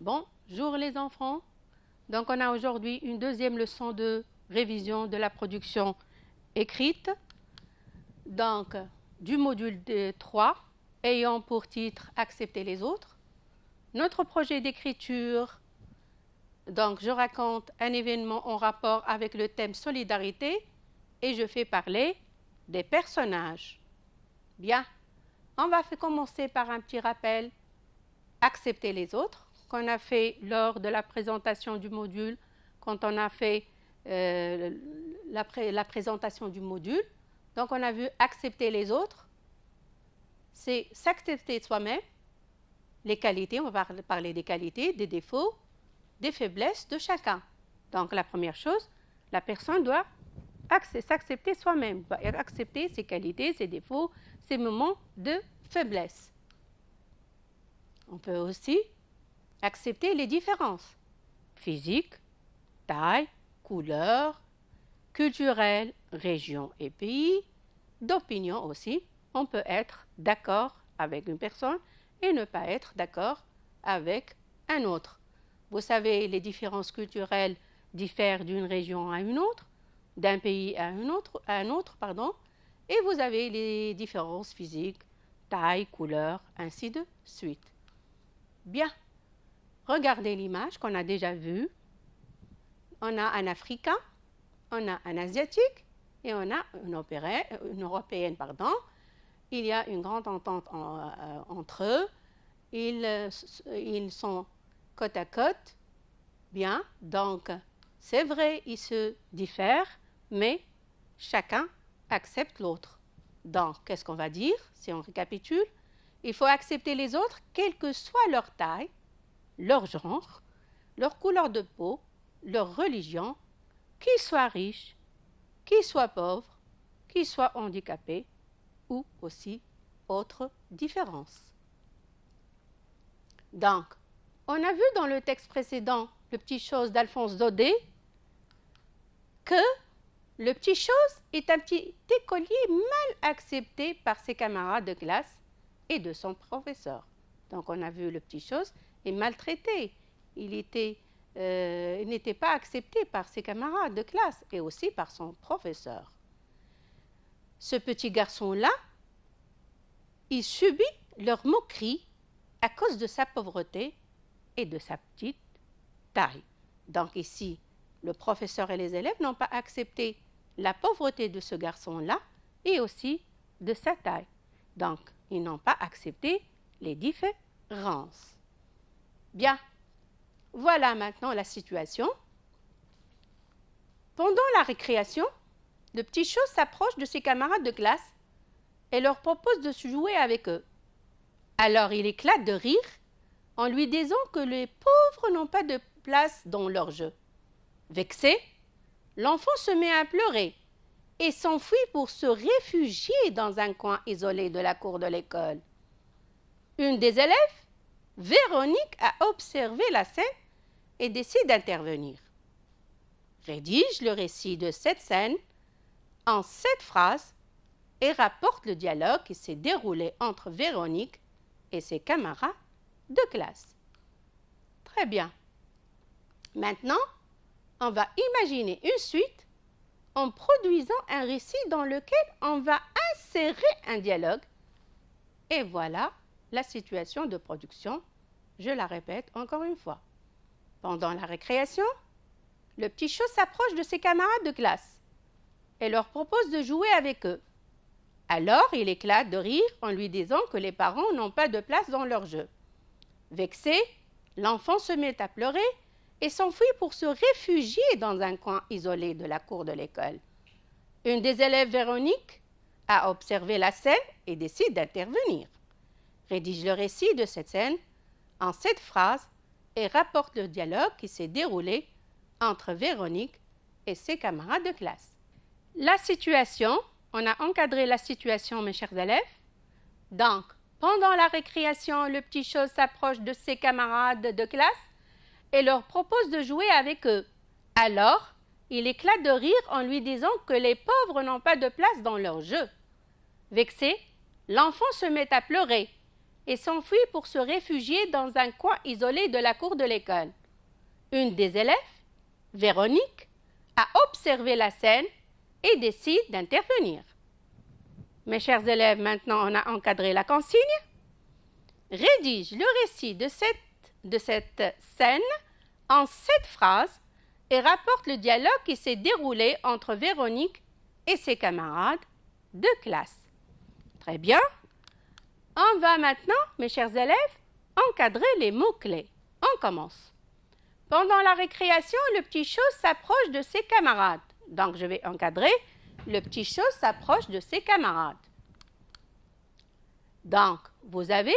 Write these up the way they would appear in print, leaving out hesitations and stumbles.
Bonjour les enfants. Donc on a aujourd'hui une deuxième leçon de révision de la production écrite. Donc du module 3 ayant pour titre Accepter les autres. Notre projet d'écriture, donc je raconte un événement en rapport avec le thème solidarité et je fais parler des personnages. Bien, on va commencer par un petit rappel. Accepter les autres, qu'on a fait lors de la présentation du module, quand on a fait la présentation du module. Donc, on a vu accepter les autres, c'est s'accepter soi-même, les qualités, on va parler des qualités, des défauts, des faiblesses de chacun. Donc, la première chose, la personne doit s'accepter soi-même, accepter ses qualités, ses défauts, ses moments de faiblesse. On peut aussi accepter les différences physiques, taille, couleur, culturelles, région et pays, d'opinion aussi. On peut être d'accord avec une personne et ne pas être d'accord avec un autre. Vous savez, les différences culturelles diffèrent d'une région à une autre, d'un pays à un autre, et vous avez les différences physiques, taille, couleur, ainsi de suite. Bien, regardez l'image qu'on a déjà vue. On a un Africain, on a un Asiatique et on a une Européenne. Il y a une grande entente entre eux. Ils sont côte à côte. Bien, donc c'est vrai, ils se diffèrent, mais chacun accepte l'autre. Donc, qu'est-ce qu'on va dire si on récapitule? Il faut accepter les autres, quelle que soit leur taille, leur genre, leur couleur de peau, leur religion, qu'ils soient riches, qu'ils soient pauvres, qu'ils soient handicapés, ou aussi autres différences. Donc, on a vu dans le texte précédent, le petit chose d'Alphonse Daudet, que le petit chose est un petit écolier mal accepté par ses camarades de classe et de son professeur. Donc, on a vu le petit chose est maltraité. Il n'était pas accepté par ses camarades de classe et aussi par son professeur. Ce petit garçon-là, il subit leur moquerie à cause de sa pauvreté et de sa petite taille. Donc ici, le professeur et les élèves n'ont pas accepté la pauvreté de ce garçon-là et aussi de sa taille. Donc, ils n'ont pas accepté les différences. Bien, voilà maintenant la situation. Pendant la récréation, le petit chose s'approche de ses camarades de classe et leur propose de se jouer avec eux. Alors il éclate de rire en lui disant que les pauvres n'ont pas de place dans leur jeu. Vexé, l'enfant se met à pleurer et s'enfuit pour se réfugier dans un coin isolé de la cour de l'école. Une des élèves, Véronique, a observé la scène et décide d'intervenir. Rédige le récit de cette scène en 7 phrases et rapporte le dialogue qui s'est déroulé entre Véronique et ses camarades de classe. Très bien. Maintenant, on va imaginer une suite en produisant un récit dans lequel on va insérer un dialogue. Et voilà la situation de production. Je la répète encore une fois. Pendant la récréation, le petit chose s'approche de ses camarades de classe et leur propose de jouer avec eux. Alors, il éclate de rire en lui disant que les parents n'ont pas de place dans leur jeu. Vexé, l'enfant se met à pleurer et s'enfuit pour se réfugier dans un coin isolé de la cour de l'école. Une des élèves, Véronique, a observé la scène et décide d'intervenir. Rédige le récit de cette scène en 7 phrases et rapporte le dialogue qui s'est déroulé entre Véronique et ses camarades de classe. La situation, on a encadré la situation, mes chers élèves. Donc, pendant la récréation, le petit chose s'approche de ses camarades de classe et leur propose de jouer avec eux. Alors, il éclate de rire en lui disant que les pauvres n'ont pas de place dans leur jeu. Vexé, l'enfant se met à pleurer et s'enfuit pour se réfugier dans un coin isolé de la cour de l'école. Une des élèves, Véronique, a observé la scène et décide d'intervenir. Mes chers élèves, maintenant on a encadré la consigne. Rédige le récit de cette scène en 7 phrases et rapporte le dialogue qui s'est déroulé entre Véronique et ses camarades de classe. Très bien. On va maintenant, mes chers élèves, encadrer les mots-clés. On commence. Pendant la récréation, le petit chose s'approche de ses camarades. Donc, je vais encadrer. Le petit chose s'approche de ses camarades. Donc, vous avez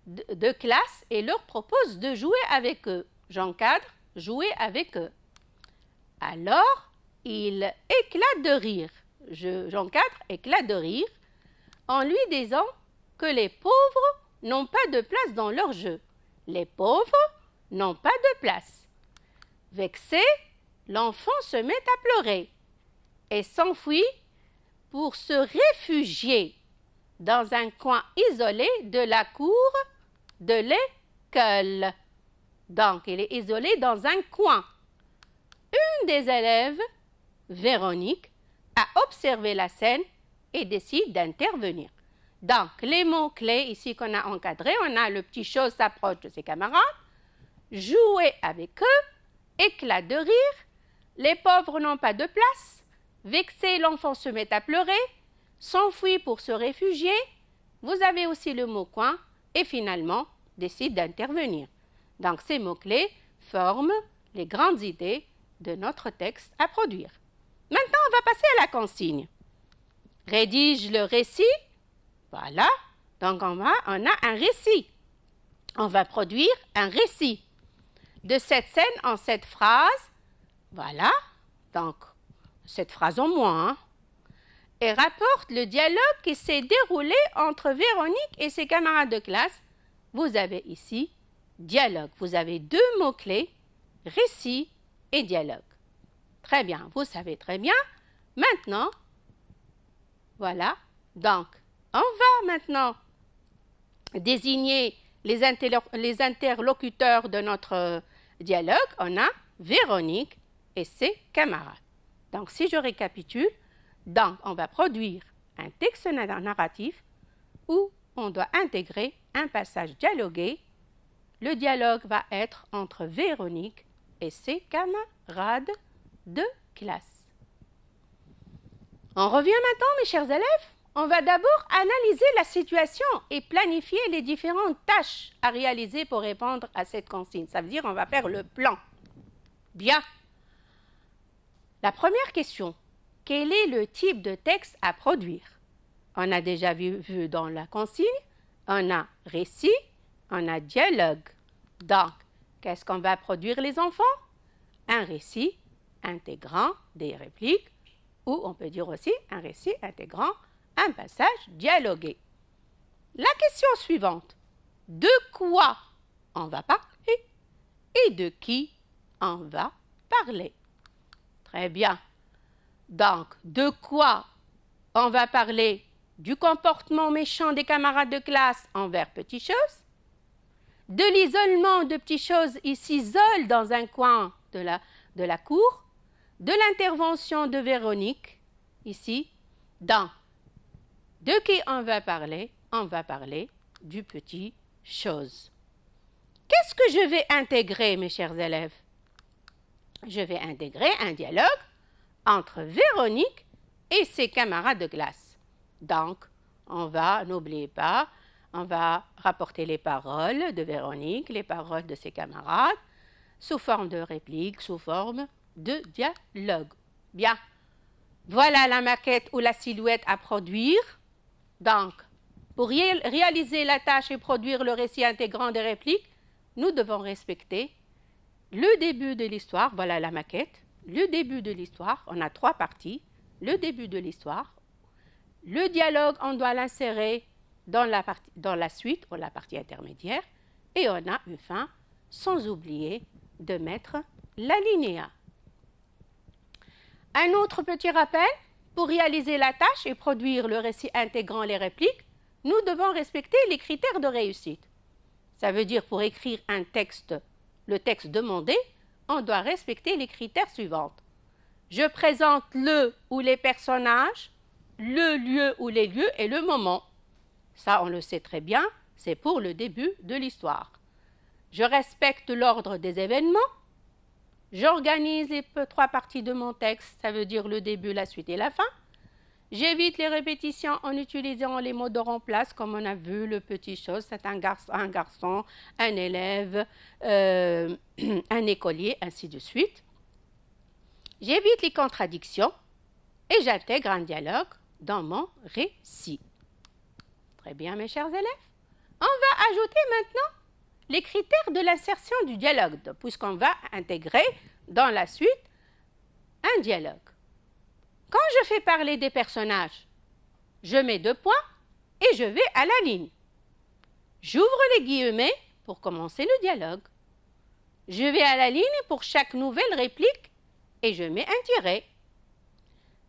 2 classes et leur propose de jouer avec eux. J'encadre, jouer avec eux. Alors, il éclate de rire. J'encadre, éclate de rire, en lui disant que les pauvres n'ont pas de place dans leur jeu. Les pauvres n'ont pas de place. Vexé, l'enfant se met à pleurer et s'enfuit pour se réfugier dans un coin isolé de la cour de l'école. Donc, il est isolé dans un coin. Une des élèves, Véronique, a observé la scène et décide d'intervenir. Donc, les mots-clés ici qu'on a encadrés, on a le petit chose s'approche de ses camarades, jouer avec eux, éclat de rire, les pauvres n'ont pas de place, vexé, l'enfant se met à pleurer, s'enfuit pour se réfugier, vous avez aussi le mot coin et finalement décide d'intervenir. Donc, ces mots-clés forment les grandes idées de notre texte à produire. Maintenant, on va passer à la consigne. Rédige le récit. Voilà. Donc, on a un récit. On va produire un récit de cette scène en 7 phrases. Voilà. Donc, 7 phrases au moins. Et rapporte le dialogue qui s'est déroulé entre Véronique et ses camarades de classe. Vous avez ici dialogue. Vous avez 2 mots-clés, récit et dialogue. Très bien, vous savez très bien. Maintenant, voilà. Donc, on va maintenant désigner les interlocuteurs de notre dialogue. On a Véronique et ses camarades. Donc, si je récapitule, donc, on va produire un texte narratif où on doit intégrer un passage dialogué. Le dialogue va être entre Véronique et ses camarades de classe. On revient maintenant, mes chers élèves. On va d'abord analyser la situation et planifier les différentes tâches à réaliser pour répondre à cette consigne. Ça veut dire on va faire le plan. Bien. La première question, quel est le type de texte à produire? On a déjà vu dans la consigne, on a récit, on a dialogue. Donc, qu'est-ce qu'on va produire les enfants? Un récit intégrant des répliques, ou on peut dire aussi un récit intégrant un passage dialogué. La question suivante, de quoi on va parler et de qui on va parler? Très bien. Donc, de quoi on va parler? Du comportement méchant des camarades de classe envers Petit Chose, de l'isolement de Petit Chose, il s'isole dans un coin de la cour, de l'intervention de Véronique, ici, dans de qui on va parler? On va parler du Petit Chose. Qu'est-ce que je vais intégrer, mes chers élèves? Je vais intégrer un dialogue entre Véronique et ses camarades de classe. Donc, n'oubliez pas, on va rapporter les paroles de Véronique, les paroles de ses camarades, sous forme de réplique, sous forme de dialogue. Bien. Voilà la maquette ou la silhouette à produire. Donc, pour réaliser la tâche et produire le récit intégrant des répliques, nous devons respecter le début de l'histoire. Voilà la maquette. Le début de l'histoire, on a 3 parties. Le début de l'histoire. Le dialogue, on doit l'insérer dans la suite ou la partie intermédiaire. Et on a une fin, sans oublier de mettre l'alinéa. Un autre petit rappel, pour réaliser la tâche et produire le récit intégrant les répliques, nous devons respecter les critères de réussite. Ça veut dire pour écrire un texte, le texte demandé, on doit respecter les critères suivants. Je présente le ou les personnages, le lieu ou les lieux et le moment. Ça, on le sait très bien, c'est pour le début de l'histoire. Je respecte l'ordre des événements. J'organise les 3 parties de mon texte, ça veut dire le début, la suite et la fin. J'évite les répétitions en utilisant les mots de remplace, comme on a vu, le petit chose, c'est un garçon, un élève, un écolier, ainsi de suite. J'évite les contradictions et j'intègre un dialogue dans mon récit. Très bien, mes chers élèves. On va ajouter maintenant les critères de l'insertion du dialogue, puisqu'on va intégrer dans la suite un dialogue. Quand je fais parler des personnages, je mets 2 points et je vais à la ligne. J'ouvre les guillemets pour commencer le dialogue. Je vais à la ligne pour chaque nouvelle réplique et je mets un tiret.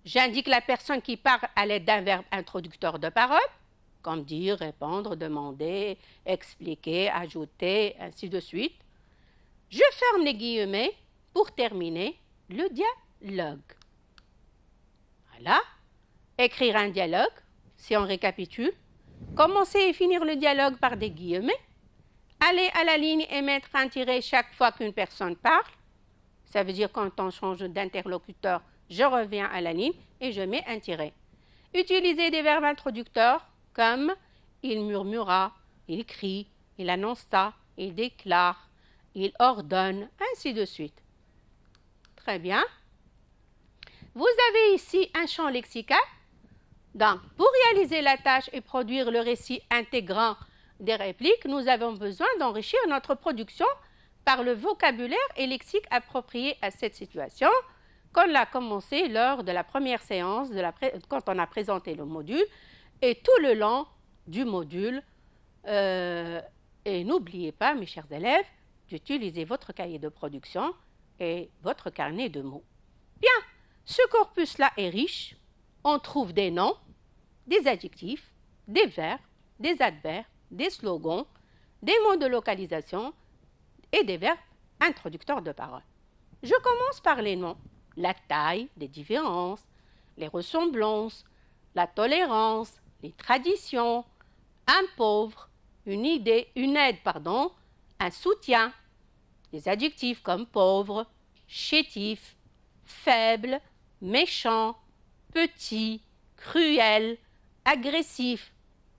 J'indique la personne qui parle à l'aide d'un verbe introducteur de parole, comme dire, répondre, demander, expliquer, ajouter, ainsi de suite. Je ferme les guillemets pour terminer le dialogue. Voilà. Écrire un dialogue, si on récapitule. Commencer et finir le dialogue par des guillemets. Aller à la ligne et mettre un tiret chaque fois qu'une personne parle. Ça veut dire quand on change d'interlocuteur, je reviens à la ligne et je mets un tiret. Utiliser des verbes introducteurs comme il murmura, il crie, il annonça, il déclare, il ordonne, ainsi de suite. Très bien. Vous avez ici un champ lexical. Donc, pour réaliser la tâche et produire le récit intégrant des répliques, nous avons besoin d'enrichir notre production par le vocabulaire et lexique approprié à cette situation, qu'on l'a commencé lors de la première séance, quand on a présenté le module, et tout le long du module. Et n'oubliez pas, mes chers élèves, d'utiliser votre cahier de production et votre carnet de mots. Bien, ce corpus-là est riche. On trouve des noms, des adjectifs, des verbes, des adverbes, des slogans, des mots de localisation et des verbes introducteurs de parole. Je commence par les noms. La taille, les différences, les ressemblances, la tolérance, les traditions, un pauvre, une aide, un soutien. Des adjectifs comme pauvre, chétif, faible, méchant, petit, cruel, agressif,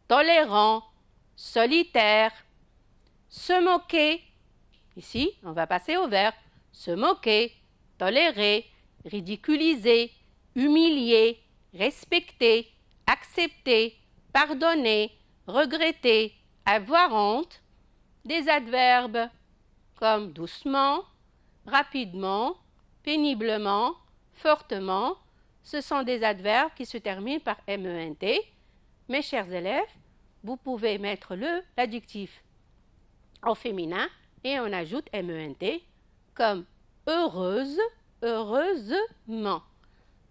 tolérant, solitaire. Se moquer. Ici, on va passer au verbe. Se moquer, tolérer, ridiculiser, humilier, respecter, accepter, pardonner, regretter, avoir honte. Des adverbes comme doucement, rapidement, péniblement, fortement. Ce sont des adverbes qui se terminent par ment. Mes chers élèves, vous pouvez mettre l'adjectif au féminin et on ajoute ment comme heureuse, heureusement.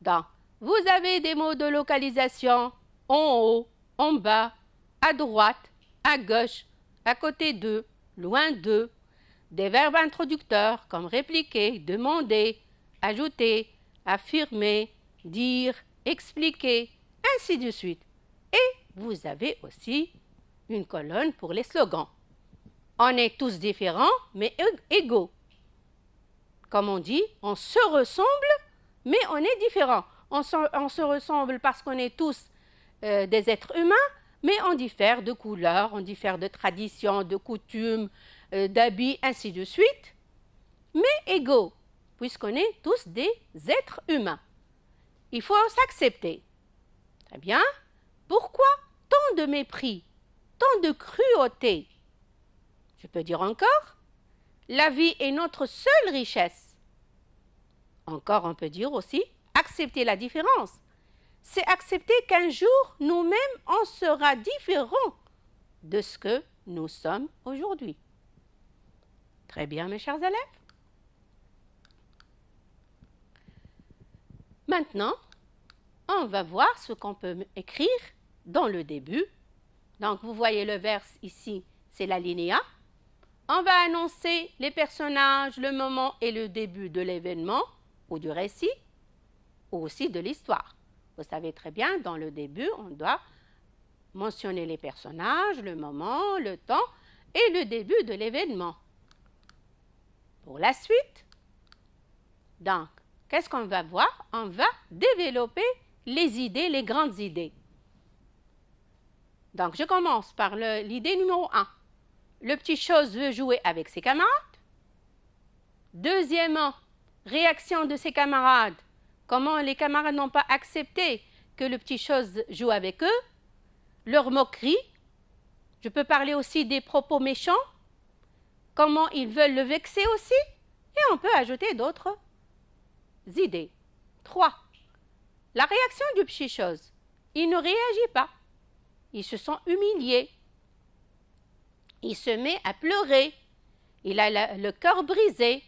Donc, vous avez des mots de localisation en haut, en bas, à droite, à gauche, à côté d'eux, loin d'eux. Des verbes introducteurs comme répliquer, demander, ajouter, affirmer, dire, expliquer, ainsi de suite. Et vous avez aussi une colonne pour les slogans. On est tous différents, mais égaux. Comme on dit, on se ressemble, mais on est différents. On se ressemble parce qu'on est tous des êtres humains, mais on diffère de couleurs, on diffère de traditions, de coutumes, d'habits, ainsi de suite, mais égaux, puisqu'on est tous des êtres humains. Il faut s'accepter. Très bien. Pourquoi tant de mépris, tant de cruauté? Je peux dire encore, la vie est notre seule richesse. Encore, on peut dire aussi, accepter la différence. C'est accepter qu'un jour, nous-mêmes, on sera différents de ce que nous sommes aujourd'hui. Très bien, mes chers élèves. Maintenant, on va voir ce qu'on peut écrire dans le début Donc, vous voyez le verse ici, c'est l'alinéa. On va annoncer les personnages, le moment et le début de l'événement ou du récit, ou aussi de l'histoire. Vous savez très bien, dans le début, on doit mentionner les personnages, le moment, le temps et le début de l'événement. Pour la suite, donc, qu'est-ce qu'on va voir? On va développer les idées, les grandes idées. Donc, je commence par l'idée numéro 1. Le petit chose veut jouer avec ses camarades. Deuxièmement, réaction de ses camarades. Comment les camarades n'ont pas accepté que le petit chose joue avec eux. Leur moquerie. Je peux parler aussi des propos méchants. Comment ils veulent le vexer aussi. Et on peut ajouter d'autres idées. 3. La réaction du petit chose. Il ne réagit pas. Il se sent humilié. Il se met à pleurer. Il a le cœur brisé.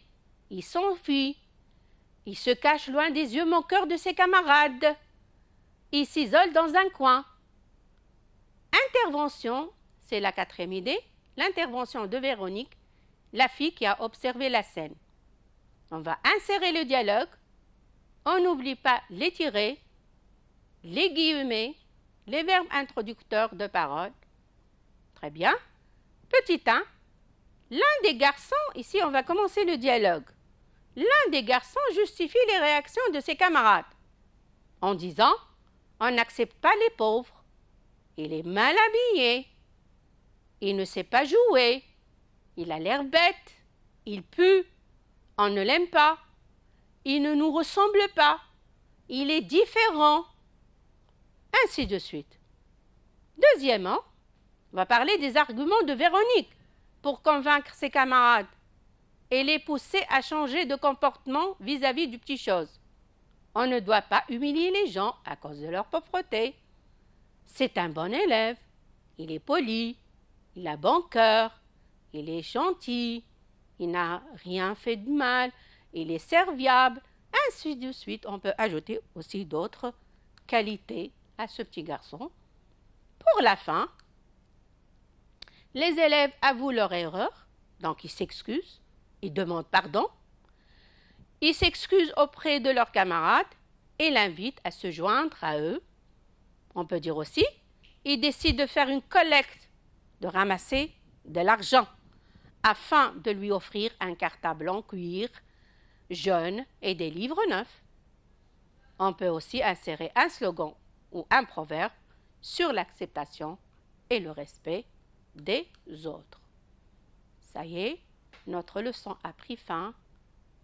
Il s'enfuit. Il se cache loin des yeux moqueurs de ses camarades. Il s'isole dans un coin. Intervention, c'est la 4e idée. L'intervention de Véronique, la fille qui a observé la scène. On va insérer le dialogue. On n'oublie pas les tirets, les guillemets, les verbes introducteurs de parole. Très bien. Petit 1, l'un des garçons, ici on va commencer le dialogue. L'un des garçons justifie les réactions de ses camarades en disant « On n'accepte pas les pauvres. Il est mal habillé. Il ne sait pas jouer. Il a l'air bête. Il pue. On ne l'aime pas. Il ne nous ressemble pas. Il est différent. » Ainsi de suite. Deuxièmement, on va parler des arguments de Véronique pour convaincre ses camarades et les pousser à changer de comportement vis-à-vis du petit chose. On ne doit pas humilier les gens à cause de leur pauvreté. C'est un bon élève. Il est poli. Il a bon cœur. Il est gentil. Il n'a rien fait de mal. Il est serviable. Ainsi de suite. On peut ajouter aussi d'autres qualités à ce petit garçon. Pour la fin, les élèves avouent leur erreur, donc ils s'excusent, ils demandent pardon, ils s'excusent auprès de leurs camarades et l'invitent à se joindre à eux. On peut dire aussi, ils décident de faire une collecte, de ramasser de l'argent afin de lui offrir un cartable en cuir jaune et des livres neufs. On peut aussi insérer un slogan ou un proverbe sur l'acceptation et le respect des autres. Ça y est, notre leçon a pris fin.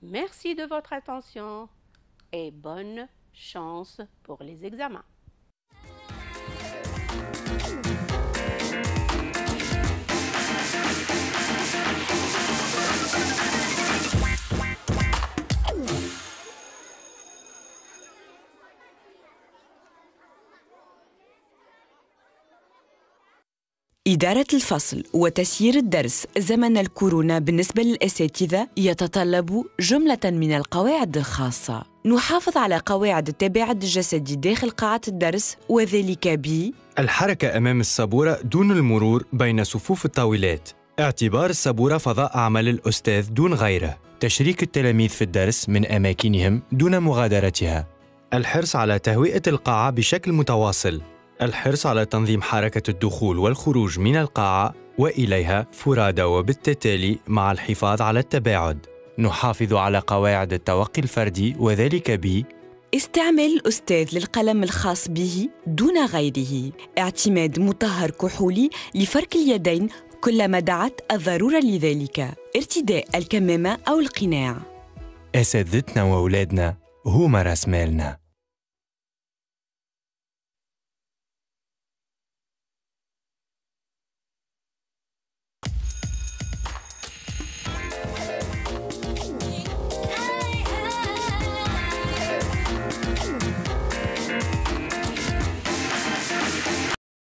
Merci de votre attention et bonne chance pour les examens. إدارة الفصل وتسيير الدرس زمن الكورونا بالنسبة للأساتذة يتطلب جملة من القواعد الخاصة. نحافظ على قواعد التباعد الجسدي داخل قاعة الدرس وذلك الحركة أمام السبورة دون المرور بين صفوف الطاولات، اعتبار السبورة فضاء عمل الأستاذ دون غيره، تشريك التلاميذ في الدرس من أماكنهم دون مغادرتها، الحرص على تهوية القاعة بشكل متواصل، الحرص على تنظيم حركة الدخول والخروج من القاعة وإليها فرادى وبالتالي مع الحفاظ على التباعد. نحافظ على قواعد التوقي الفردي وذلك استعمال الأستاذ للقلم الخاص به دون غيره، اعتماد مطهر كحولي لفرك اليدين كلما دعت الضرورة لذلك، ارتداء الكمامة أو القناع. أساتذتنا وأولادنا هما راس مالنا.